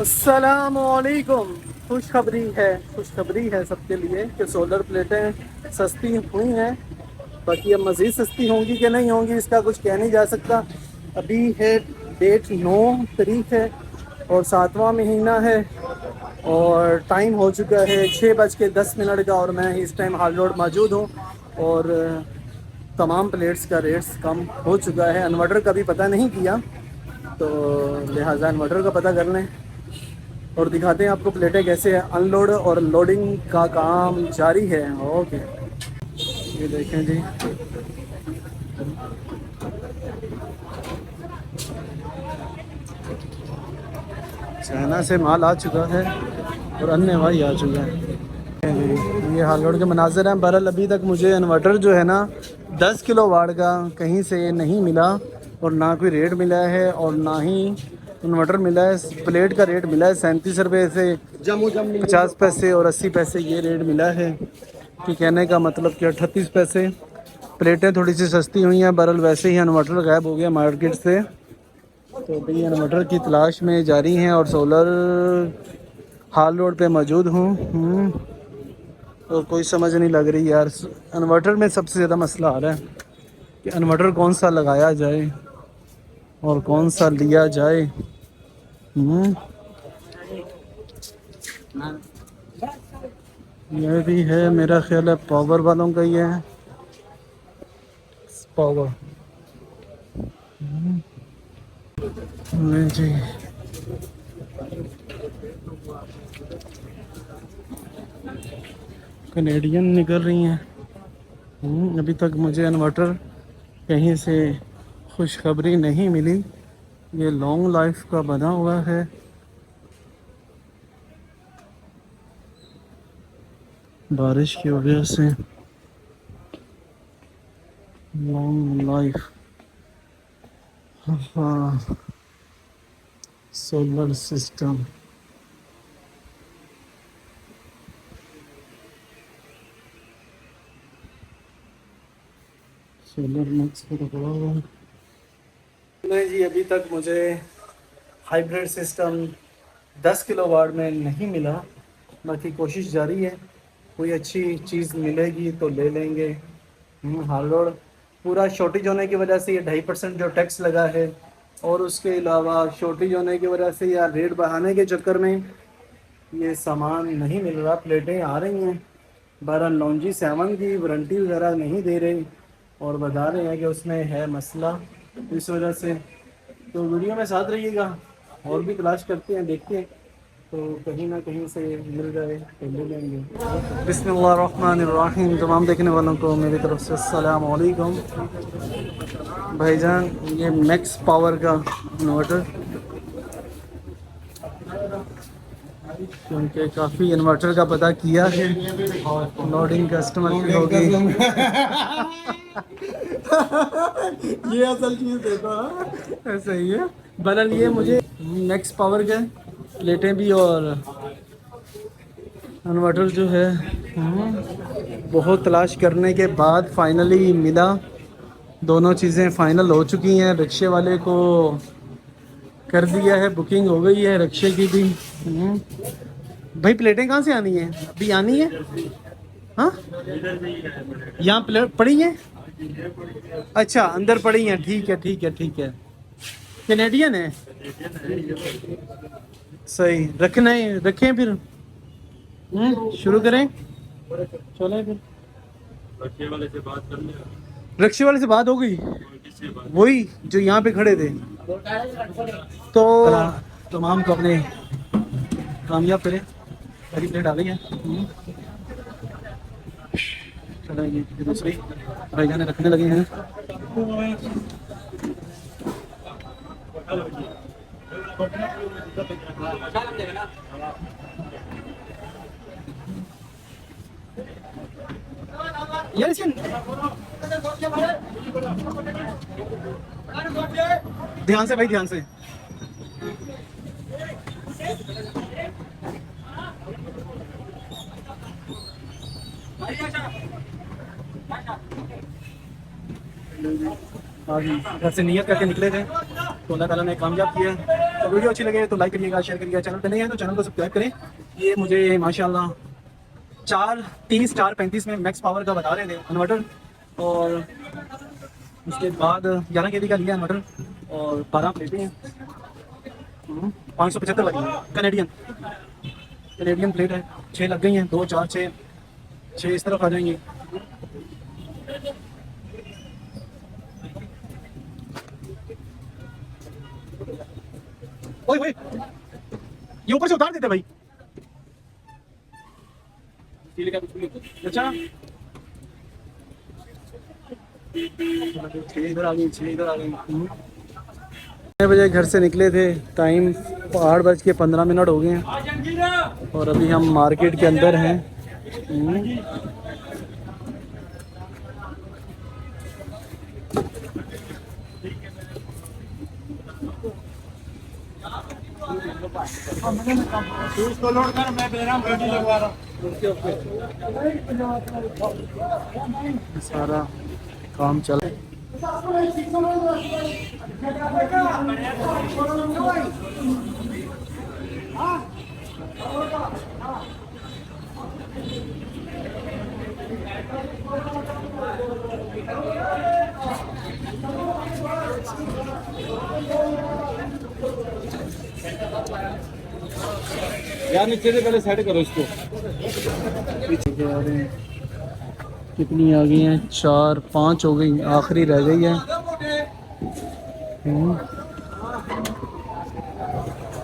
अस्सलामुअलैकुम। खुशखबरी है सबके लिए कि सोलर प्लेटें सस्ती हुई हैं। बाकी अब मज़ीद सस्ती होंगी कि नहीं होंगी इसका कुछ कह नहीं जा सकता। अभी है डेट 9 तारीख है और 7वां महीना है और टाइम हो चुका है 6:10 का और मैं इस टाइम हाल रोड मौजूद हूँ। और तमाम प्लेट्स का रेट्स कम हो चुका है। इन्वर्टर का भी पता नहीं किया तो लिहाजा इन्वर्टर का पता कर लें और दिखाते हैं आपको प्लेटें कैसे है। अनलोड और लोडिंग का काम जारी है। ओके, ये देखें जी, चाइना से माल आ चुका है और अन्य भाई आ चुका है। ये हाल रोड के मनाजिर हैं। बहरहाल अभी तक मुझे इन्वर्टर जो है ना 10 किलो वाट का कहीं से नहीं मिला और ना कोई रेट मिला है और ना ही इन्वर्टर मिला है। प्लेट का रेट मिला है 37 रुपये से 50 पैसे और 80 पैसे ये रेट मिला है कि कहने का मतलब कि 38 पैसे। प्लेटें थोड़ी सी सस्ती हुई हैं। बहरहाल वैसे ही इन्वर्टर गायब हो गया मार्केट से, तो अभी इन्वर्टर की तलाश में जारी हैं और सोलर हाल रोड पे मौजूद हूँ। और कोई समझ नहीं लग रही यार। इन्वर्टर में सबसे ज़्यादा मसला आ रहा है कि इन्वर्टर कौन सा लगाया जाए और कौन सा लिया जाए। ये भी है, मेरा ख्याल है पावर वालों का ही है। पावर जी, कनेडियन निकल रही हैं। अभी तक मुझे इन्वर्टर कहीं से खुशखबरी नहीं मिली। ये लॉन्ग लाइफ का बना हुआ है। बारिश की वजह से लॉन्ग लाइफ। हाँ, सोलर सिस्टम सोलर मैक्स पर पड़ा हुआ है। नहीं जी, अभी तक मुझे हाइब्रिड सिस्टम 10 किलो वाट में नहीं मिला। बाकी कोशिश जारी है, कोई अच्छी चीज़ मिलेगी तो ले लेंगे। हाल रोड पूरा शॉर्टेज होने की वजह से ये 2.5% जो टैक्स लगा है और उसके अलावा शॉर्टेज होने की वजह से या रेट बढ़ाने के चक्कर में ये सामान नहीं मिल रहा। प्लेटें आ रही हैं, 12 लॉन्जी 7 की वारंटी वगैरह नहीं दे रहे और बता रहे हैं कि उसमें है मसला, इस वजह से। तो वीडियो में साथ रहिएगा और भी तलाश करते हैं, देखते हैं तो कहीं ना कहीं से मिल जाए तो ले लेंगे। बिस्मिल्लाहिर्रहमानिर्रहीम। तमाम देखने वालों को मेरी तरफ से अस्सलाम वालेकुम। भाईजान ये मैक्स पावर का इन्वर्टर, क्योंकि काफ़ी इन्वर्टर का पता किया है, लोडिंग कस्टमर की होगी। ये असल चीज़ देता है, सही है। बहरहाल ये मुझे मैक्स पावर के प्लेटें भी और इन्वर्टर जो है बहुत तलाश करने के बाद फाइनली मिला। दोनों चीज़ें फ़ाइनल हो चुकी हैं। रिक्शे वाले को कर दिया है, बुकिंग हो गई है रिक्शे की भी। भाई प्लेटें कहाँ से आनी है? अभी आनी है? हाँ, यहाँ प्लेट पड़ी है। अच्छा, अंदर पड़ी हैं। ठीक है ठीक है ठीक है। कैनेडियन है, सही। रखना है, रखें फिर। शुरू करें, चलें फिर। रिक्शे वाले से बात हो गई, वही जो यहाँ पे खड़े थे। तो तमाम को अपने कामयाब करें। पहली प्लेट आ गई है। चलो ये दूसरी भाई जाने रखने लगे हैं। ध्यान से भाई, ध्यान से। घर से नियत करके निकले थे तो अल्लाह ताला ने कामयाब किया। तो वीडियो अच्छी लगे तो लाइक करिएगा, शेयर करिएगा, चैनल पे नहीं है तो चैनल को सब्सक्राइब करें। ये मुझे माशाल्लाह 4:30 4:35 में मैक्स पावर का बता रहे थे इन्वर्टर, और उसके बाद 11 kV का लिया इन्वर्टर और 12 प्लेटें हैं, 575 लगी हैं कनेडियन प्लेट है। 6 लग गई हैं, 2 4 6 इस तरफ आ जाएंगी। ओए ये ऊपर से उतार देते भाई। अच्छा 6 इधर आ गई, 6 इधर आ गई। 6 बजे घर से निकले थे, टाइम 8:15 हो गए हैं और अभी हम मार्केट के अंदर हैं। उसको लोड कर, मैं दे रहा हूँ, वीडियो लगवा रहा हूँ। सारा काम चल यार नीचे से पहले सेट करो इसको। पीछे आ रहे हैं। कितनी आ गई हैं? 4 5 हो गई, आखिरी रह गई है।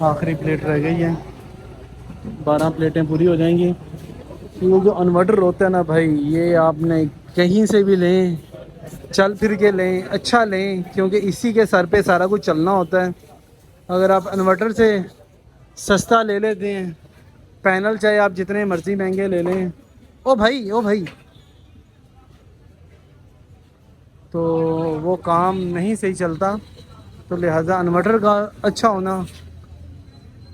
आखिरी प्लेट रह गई है, 12 प्लेटें पूरी हो जाएंगी। ये जो इन्वर्टर होता है ना भाई, ये आपने कहीं से भी लें, चल फिर के लें, अच्छा लें, क्योंकि इसी के सर पे सारा कुछ चलना होता है। अगर आप इन्वर्टर से सस्ता ले लेते हैं, पैनल चाहे आप जितने मर्ज़ी महंगे ले लें, ओ भाई तो वो काम नहीं सही चलता। तो लिहाजा इन्वर्टर का अच्छा होना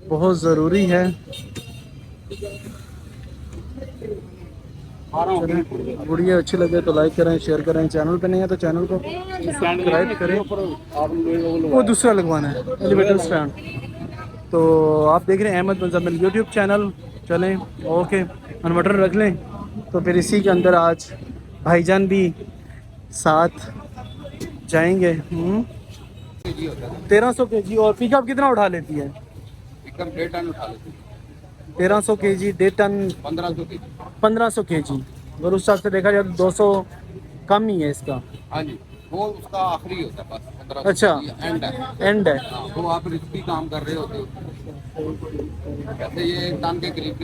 बहुत ज़रूरी है। वीडियो अच्छी लगे तो लाइक करें, शेयर करें, चैनल पे नहीं है तो चैनल को सब्सक्राइब करें। वो दूसरा लगवाना है एलिवेटर स्टैंड। तो आप देख रहे हैं अहमद मुज़म्मिल यूट्यूब चैनल। चलें ओके, इन्वर्टर रख लें। तो फिर इसी के अंदर आज भाईजान भी साथ जाएंगे। 1300 kg। और पिकअप कितना उठा लेती है? पिकअप 1.5 टन उठा लेती है। 1300 kg, 1.5 टन 1500 kg। 1500 kg। अगर उस हिसाब से देखा जाए तो 200 कम ही है इसका। हाँ जी, वो उसका आखिरी होता है बस। 1500 अच्छा, एंड है। हाँ, तो आप रिस्की काम कर रहे होते हो, जैसे ये टन के करीब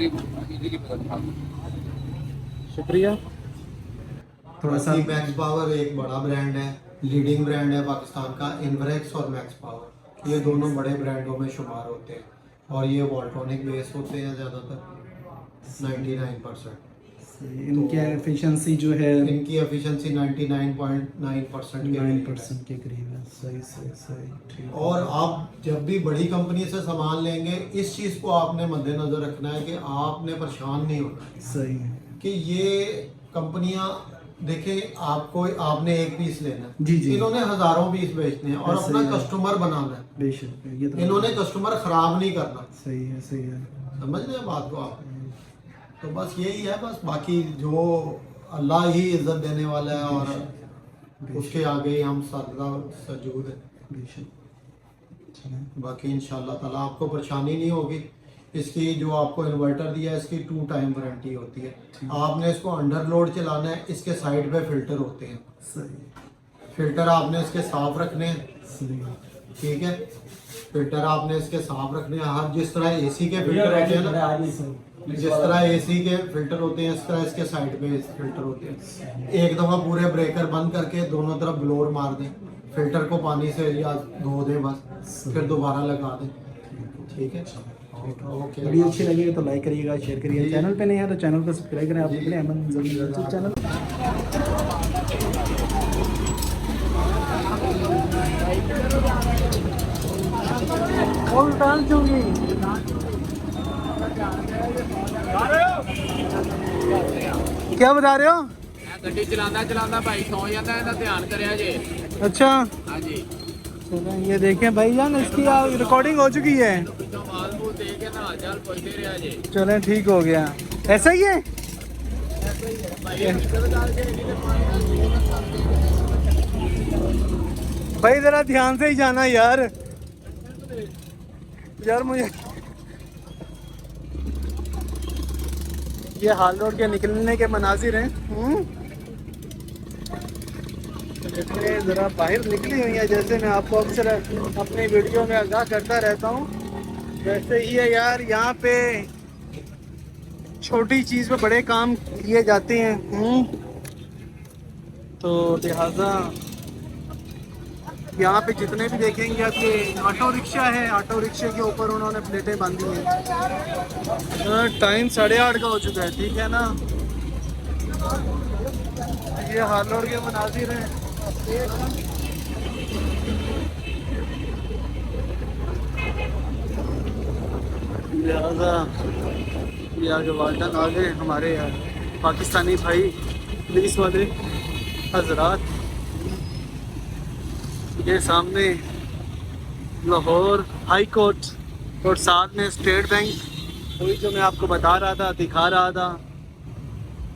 इजीली पकड़। शुक्रिया। थोड़ा सा मैक्स पावर एक बड़ा ब्रांड है, लीडिंग ब्रांड है पाकिस्तान का। इनवरेक्स और मैक्स पावर ये दोनों बड़े ब्रांडों में शुमार होते हैं और ये वॉल्ट्रॉनिक बेस होते हैं ज़्यादातर 99%। इनकी एफिशिएंसी जो है, इनकी एफिशिएंसी 99.9% के करीब है। सही ठीक। और आप जब भी बड़ी कंपनी से सामान लेंगे, इस चीज़ को आपने मद्देनज़र रखना है कि आपने परेशान नहीं होना। सही है कि ये कंपनियां देखें, आपको आपने एक पीस लेना है, जी जी, इन्होंने हजारों पीस बेचने हैं और अपना कस्टमर बनाना है। बेशक ये तो इन्होंने कस्टमर खराब नहीं करना। सही है समझ रहे हैं बात को आप? तो बस यही है, बस बाकी जो अल्लाह ही इज्जत देने वाला है और उसके आगे ही हम सजदा सजूद है। बेशक। बाकी इंशाल्लाह ताला आपको परेशानी नहीं होगी। इसकी जो आपको इन्वर्टर दिया है, इसकी 2 टाइम वारंटी होती है। आपने इसको अंडर लोड चलाना है, इसके साइड पे फिल्टर होते हैं। सही। फिल्टर आपने इसके साफ रखने हैं। ठीक है, फिल्टर आपने इसके साफ रखने हैं। हर जिस तरह एसी के फिल्टर होते हैं ना, जिस तरह एसी के फिल्टर होते हैं, इस तरह इसके साइड पे फिल्टर होते हैं। एक दफ़ा पूरे ब्रेकर बंद करके दोनों तरफ ब्लोर मार दें, फिल्टर को पानी से या धो दें बस, फिर दोबारा लगा दें। ठीक है, ओके। वीडियो अच्छी लगी तो लाइक करिएगा, शेयर करिएगा, चैनल पे नहीं है तो चैनल को सब्सक्राइब करें। आप देख रहे हैं अहमद मुज़म्मिल यूट्यूब चैनल। डाल दूंगी। क्या बता रहे हो? ਗੱਡੀ ਚਲਾਉਂਦਾ ਭਾਈ ਸੌ ਜਾਂਦਾ, ਇਹਦਾ ਧਿਆਨ ਕਰਿਆ ਜੇ। अच्छा, हाँ जी, चलें ये देखें भाईजान, इसकी रिकॉर्डिंग हो चुकी है। चलें ठीक हो गया, ऐसा ही है। भाई जरा ध्यान से ही जाना यार, यार मुझे ये हाल रोड के निकलने के मनाजिर हैं। इतने ज़रा बाहर निकली हुई है, जैसे मैं आपको अक्सर अपनी वीडियो में आगाह करता रहता हूँ, वैसे ही है यार। यहाँ पे छोटी चीज़ पे बड़े काम किए जाते हैं। तो लिहाजा यहाँ पे जितने भी देखेंगे आप, ये ऑटो रिक्शा है, ऑटो रिक्शे के ऊपर उन्होंने प्लेटें बांधी हैं। टाइम 8:30 का हो चुका है, ठीक है ना। ये हाल रोड के मनाजिर हैं। लिहाजा ये आगे वाल्टन आ गए हमारे पाकिस्तानी भाई पुलिस वाले हजरात। ये सामने लाहौर हाई कोर्ट और साथ में स्टेट बैंक, वही जो मैं आपको बता रहा था, दिखा रहा था।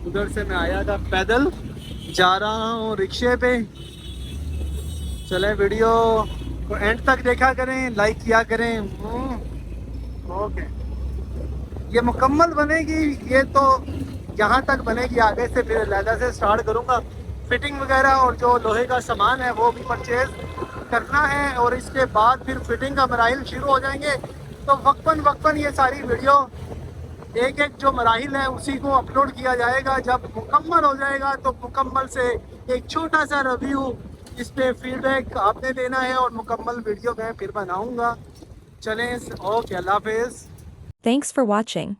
उधर से मैं आया था, पैदल जा रहा हूँ रिक्शे पे। चले वीडियो को एंड तक देखा करें, लाइक किया करें। ओके, ये मुकम्मल बनेगी, ये तो यहाँ तक बनेगी, आगे से फिर लहदा से स्टार्ट करूँगा। फिटिंग वगैरह और जो लोहे का सामान है वो भी परचेज करना है, और इसके बाद फिर फिटिंग का मराहिल शुरू हो जाएंगे। तो वक्फन ये सारी वीडियो एक एक जो मराहिल है उसी को अपलोड किया जाएगा। जब मुकम्मल हो जाएगा तो मुकम्मल से एक छोटा सा रिव्यू, इस पे फीडबैक आपने देना है, और मुकम्मल वीडियो मैं फिर बनाऊँगा। चलें, ओके, अल्लाह हाफिज़। Thanks for watching.